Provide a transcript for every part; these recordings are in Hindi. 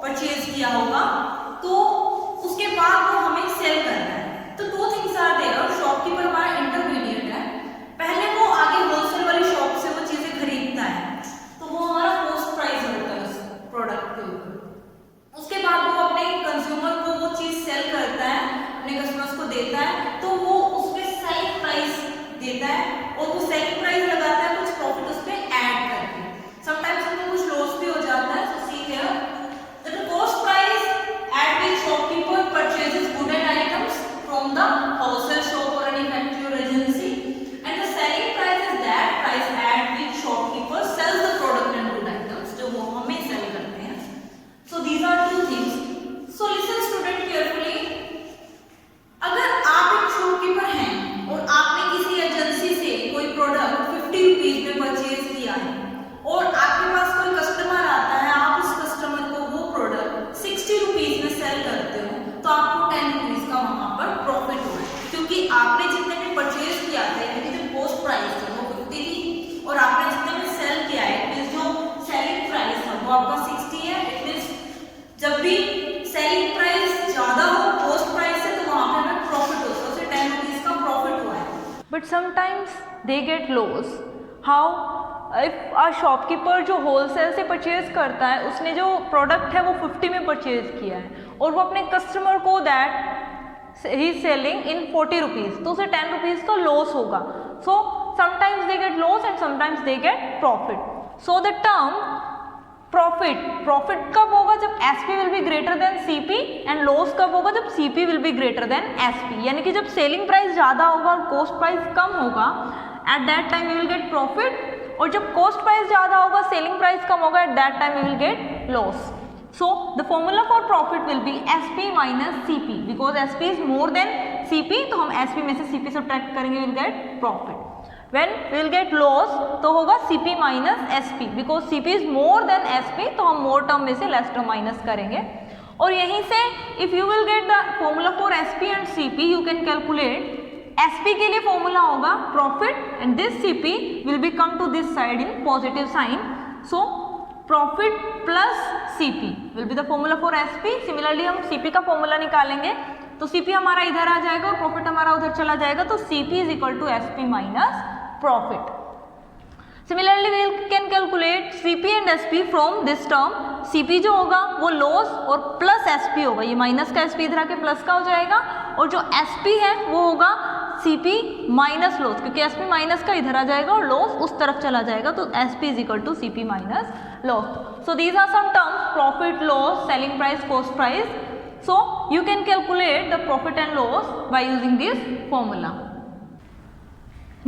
परचेज किया होगा, तो उसके बाद वो हमें सेल करना है। तो दो थिंग्स आर देयर, शॉपकीपर हमारा इंटरमीडिएट है, पहले वो आगे होलसेल वाली शॉप से वो चीजें खरीदता है, तो वो हमारा कॉस्ट प्राइस होता है उस प्रोडक्ट के ऊपर। उसके बाद वो अपने कंज्यूमर को वो चीज सेल करता है, अपने कस्टमर्स को देता है, तो वो उसपे सेलिंग प्राइस देता है और वो सेलिंग प्राइस लगाता है कुछ प्रॉफिट उस पे ऐड करके। समटाइम्स हमें कुछ लॉस भी हो जाता है। So see here that the cost price at which shopkeeper purchases good and items from the wholesale shop और एनी फैक्ट्री और agency, and the selling price is that price at which shopkeeper sells the product and good items, जो वो हमें सेल करते हैं। So these are two things. So listen student carefully, अगर आप एक शॉपकीपर हैं और आपने किसी एजेंसी से कोई प्रोडक्ट 50 रुपीज में परचेज किया है और आपके पास कोई कस्टमर आता है, आप उस कस्टमर को वो प्रोडक्ट 60 रुपीज में सेल करते हो, तो आपको 10 रुपीज का वहां पर प्रॉफिट हो रहा है, क्योंकि आपने जितने में परचेज किया था, यानी जो कॉस्ट प्राइस थी वो 50 थी और आपने जितने में सेल किया है, इट मींस जो सेलिंग प्राइस था वो आपका 60 है। इट मींस जब भी सेलिंग प्राइस ज्यादा हो कॉस्ट प्राइस से, तो वहां पे हमें प्रॉफिट होता है, उसे 10 रुपीज का प्रॉफिट हुआ है। But sometimes they get loss. How? If a shopkeeper जो होलसेल से परचेज करता है, उसने जो प्रोडक्ट है वो 50 में परचेज किया है और वो अपने कस्टमर को that he selling in 40 rupees, तो उसे 10 रुपीज का लॉस होगा। So sometimes they get loss and sometimes they get profit. So the term profit कब होगा? जब SP will be greater than CP, and loss कब होगा? जब CP will be greater than SP. यानी कि जब सेलिंग प्राइस ज़्यादा होगा और कॉस्ट प्राइस कम होगा, at that time we will get profit, और जब कॉस्ट प्राइस ज़्यादा होगा सेलिंग प्राइस कम होगा, at that time we will get loss. So the formula for profit will be SP minus CP, because SP is more than CP, तो हम एसपी में से सीपी सब्ट्रैक्ट करेंगे, will get profit. When we will get loss, तो होगा CP minus SP, because CP is more than SP, तो हम more term में से less term माइनस करेंगे। और यहीं से if you will get the formula for SP and CP, you can calculate SP के लिए formula होगा profit, and this CP will be come to this side in positive sign, so profit plus CP will be the formula for SP। Similarly हम CP का formula निकालेंगे, तो CP हमारा इधर आ जाएगा और प्रॉफिट हमारा उधर चला जाएगा, तो CP is equal to SP minus profit. Similarly, we can calculate CP and SP from this term. CP जो होगा वो लॉस और प्लस SP होगा, ये माइनस का SP इधर आके प्लस का हो जाएगा, और जो SP है वो होगा CP माइनस लॉस, क्योंकि SP माइनस का इधर आ जाएगा और लॉस उस तरफ चला जाएगा, तो SP is equal to CP minus loss. So these are some terms: profit, loss, selling price, cost price. So you can calculate the profit and loss by using this formula.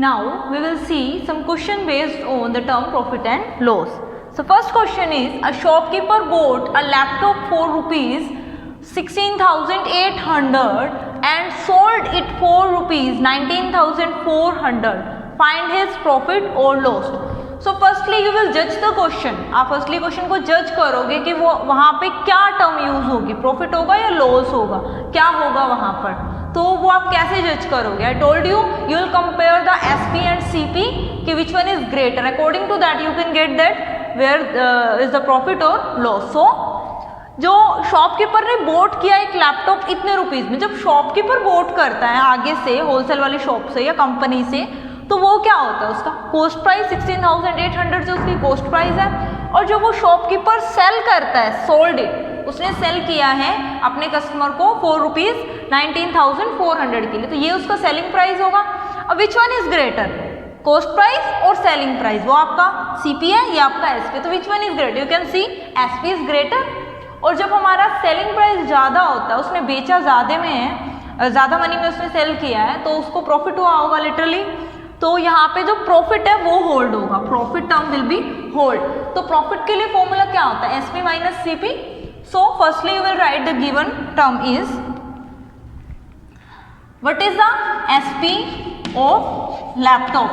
Now we will see some question based on the term profit and loss. So first question is, a shopkeeper bought a laptop for rupees 16,800 and sold it for rupees 19,400. Find his profit or loss. So firstly you will judge the question. आप फर्स्टली क्वेश्चन को जज करोगे कि वो वहाँ पे क्या टर्म यूज होगी, प्रॉफिट होगा या लॉस होगा, क्या होगा वहाँ पर, तो वो आप कैसे जज करोगे? I told you will compare the SP and CP कि which one is greater, according to that you can get that where is the profit और लॉस. सो जो शॉपकीपर ने बोट किया एक लैपटॉप इतने रुपीज में, जब शॉपकीपर बोट करता है आगे से होलसेल वाली शॉप से या कंपनी से, तो वो क्या होता है, उसका कॉस्ट प्राइस 16,800 जो उसकी कॉस्ट प्राइस है, और जो वो शॉपकीपर सेल करता है, सोल्ड इट, उसने सेल किया है अपने कस्टमर को फॉर रुपीज 19,400 के लिए, तो ये उसका सेलिंग प्राइस होगा. अब विच one is greater, cost price और सेलिंग प्राइस, वो आपका सीपी है, ये आपका एसपी, तो विच one is greater? You can C SP is greater. और जब हमारा सेलिंग प्राइस ज़्यादा होता है, उसने बेचा ज़्यादा में है, ज़्यादा मनी में उसने सेल किया है, तो उसको प्रॉफिट हुआ होगा लिटरली, तो यहाँ पे जो प्रॉफिट है वो होल्ड होगा, profit term will be hold. तो प्रॉफिट के लिए फॉर्मूला क्या होता है? SP minus CP. So firstly you will write the given term is, what is the SP of laptop?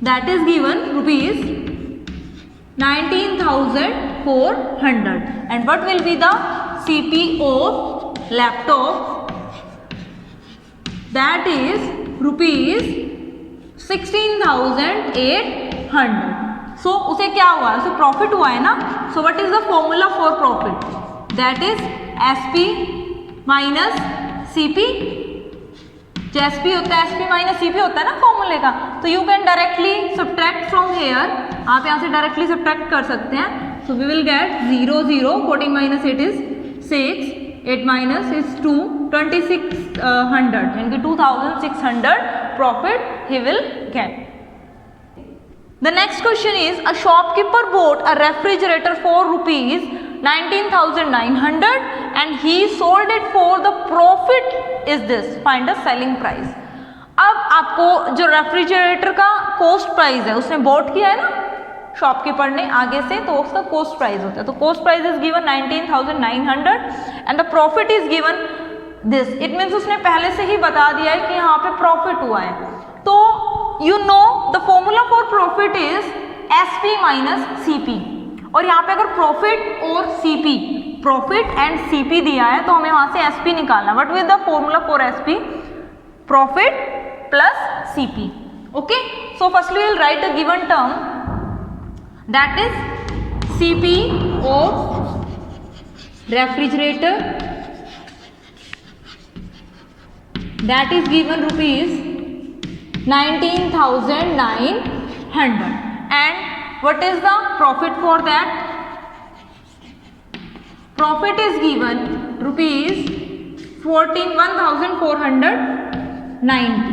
That is given rupees 19,400, and what will be the CP of laptop? That is rupees 16,800. सो उसे क्या हुआ है, उसे प्रॉफिट हुआ है ना. So what is the formula for profit, that is SP minus CP. जो एसपी होता है, एसपी माइनस सीपी होता है ना फॉर्मूले का. तो you can directly subtract from here, आप यहाँ से डायरेक्टली सब्ट्रैक्ट कर सकते हैं. So we will get 0 0, 14 minus 8 is 6, 8 minus is 2, 2600 यानी कि 2600 profit he will get. The next question is, a shopkeeper bought a refrigerator for rupees 19,900 and he sold it for the profit is this, find the selling price. अब आपको जो रेफ्रिजरेटर का कॉस्ट प्राइस है उसने बॉट किया है ना शॉपकीपर ने आगे से, तो उसका कॉस्ट प्राइस होता है. तो cost price is given 19,900 and the profit is given this. It means उसने पहले से ही बता दिया है कि यहाँ पे प्रॉफिट हुआ है. तो you know the formula for profit is SP minus CP. और यहाँ पे अगर प्रॉफिट और सीपी, प्रॉफिट एंड सीपी दिया है तो हमें वहां से एसपी निकालना. What will the formula for SP, profit plus CP. Okay, so firstly will write a given term that is CP of refrigerator, that is given rupees 19,900 and what is the profit for that, profit is given rupees 1,490.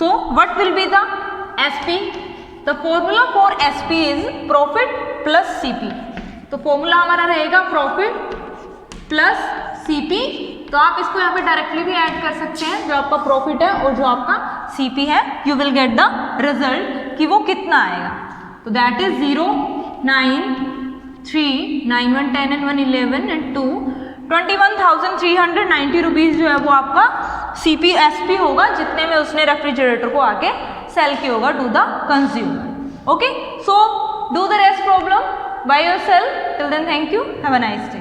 So what will be the SP, the formula for SP is profit plus CP. तो फॉर्मूला हमारा रहेगा प्रॉफिट प्लस सीपी. तो आप इसको यहाँ पे डायरेक्टली भी ऐड कर सकते हैं, जो आपका प्रॉफिट है और जो आपका सीपी है. You will get the result कि वो कितना आएगा. तो that is 0 9 3 9 1 10 and 1 11 and 2 21,390 rupees जो है वो आपका सीपी एसपी होगा जितने में उसने रेफ्रिजरेटर को आके सेल किया होगा to the consumer. Okay, so do the rest problem by yourself. Till then thank you, have a nice day.